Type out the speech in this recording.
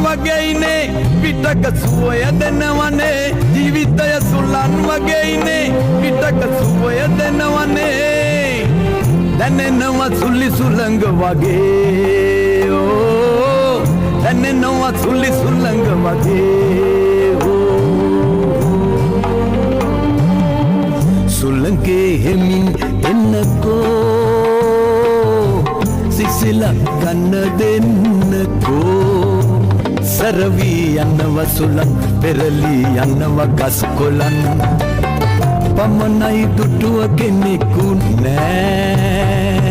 වගේයිනේ පිටක සුවය දෙනවනේ ජීවිතය සුළං වගේයිනේ පිටක සුවය දෙනවනේ දැනෙනවා සුළි සුළඟ වගේ ඕ දැනෙනවා සුළි සුළඟ වගේ සුළඟේ හෙමින් එන්නකෝ සිසිලා කන්න දෙන්නකෝ සරවී යන්නව සුළං පෙරලී යන්නව ගස් කොළන් පමණයි දුටුව කෙනෙකු නෑ